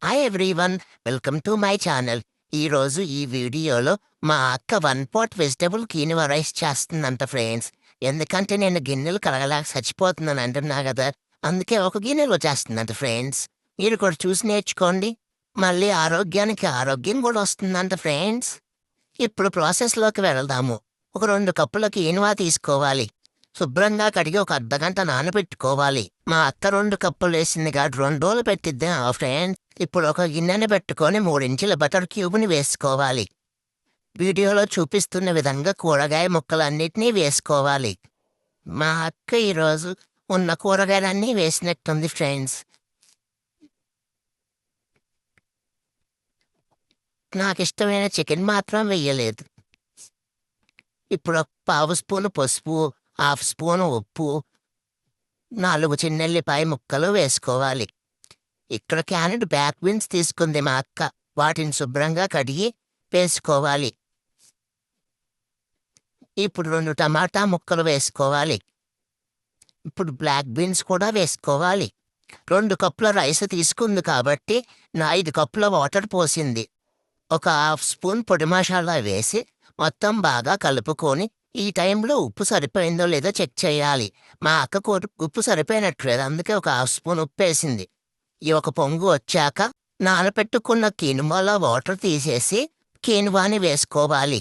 Hi everyone, welcome to my channel. ఈరోజు ఈ వీడియోలో మా అక్క 1 pot వెజిటబుల్ కీనువా రైస్ చేస్తుందంట ఫ్రెండ్స్. ఎందుకంటే నేను గిన్నెలు కడగలేక చచ్చిపోతున్నాను అంటున్నా కదా, అందుకే ఒక గిన్నెలో చేస్తుందంట ఫ్రెండ్స్. మీరు కూడా చూసి నేర్చుకోండి. మళ్ళీ ఆరోగ్యానికి ఆరోగ్యం కూడా వస్తుందంట ఫ్రెండ్స్. ఇప్పుడు ప్రాసెస్లోకి వెళ్దాము. ఒక 2 కప్పుల కీనువా తీసుకోవాలి. శుభ్రంగా కడిగి ఒక అర్ధగంట నానబెట్టుకోవాలి. మా అత్త 2 కప్పులు వేసింది కాబట్టి 2 రోజులు పెట్టిద్దాం ఫ్రెండ్స్. ఇప్పుడు ఒక గిన్నెని పెట్టుకొని 3 ఇంచుల బటర్ క్యూబ్ని వేసుకోవాలి. వీడియోలో చూపిస్తున్న విధంగా కూరగాయ ముక్కలన్నిటినీ వేసుకోవాలి. మా అక్క ఈరోజు ఉన్న కూరగాయలన్నీ వేసినట్టుంది ఫ్రెండ్స్. నాకిష్టమైన చికెన్ మాత్రం వెయ్యలేదు. ఇప్పుడు ఒక పావు స్పూను పసుపు, హాఫ్ స్పూను ఉప్పు, 4 చిన్నెల్లిపాయ ముక్కలు వేసుకోవాలి. ఇక్కడ క్యారెట్ బ్యాక్ బీన్స్ తీసుకుంది మా అక్క. వాటిని శుభ్రంగా కడిగి వేసుకోవాలి. ఇప్పుడు 2 టమాటా ముక్కలు వేసుకోవాలి. ఇప్పుడు బ్లాక్ బీన్స్ కూడా వేసుకోవాలి. 2 కప్పుల రైస్ తీసుకుంది కాబట్టి 5 కప్పుల వాటర్ పోసింది. ఒక హాఫ్ స్పూన్ పొడి మసాలా వేసి మొత్తం బాగా కలుపుకొని ఈ టైంలో ఉప్పు సరిపోయిందో లేదో చెక్ చేయాలి. మా అక్కకు ఉప్పు సరిపోయినట్లేదు, అందుకే ఒక హాఫ్ స్పూన్ ఉప్పు వేసింది. ఈ ఒక పొంగు వచ్చాక నానపెట్టుకున్న కీనువాలో వాటర్ తీసేసి కీనువాని వేసుకోవాలి.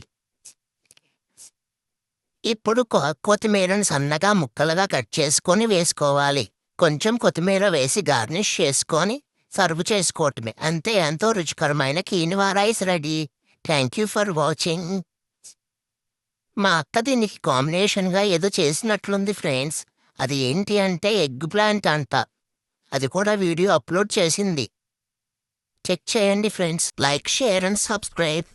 ఇప్పుడు కొత్తిమీరను సన్నగా ముక్కలుగా కట్ చేసుకొని వేసుకోవాలి. కొంచెం కొత్తిమీర వేసి గార్నిష్ చేసుకొని సర్వ్ చేసుకోవటమే. అంతే, ఎంతో రుచికరమైన కీనువా rice ready. Thank you for watching. మా అక్క దీనికి కాంబినేషన్గా ఏదో చేసినట్లుంది ఫ్రెండ్స్. అది ఏంటి అంటే ఎగ్ ప్లాంట్ అంట. అది కూడా వీడియో అప్లోడ్ చేసింది. చెక్ చేయండి friends. Like, share and subscribe.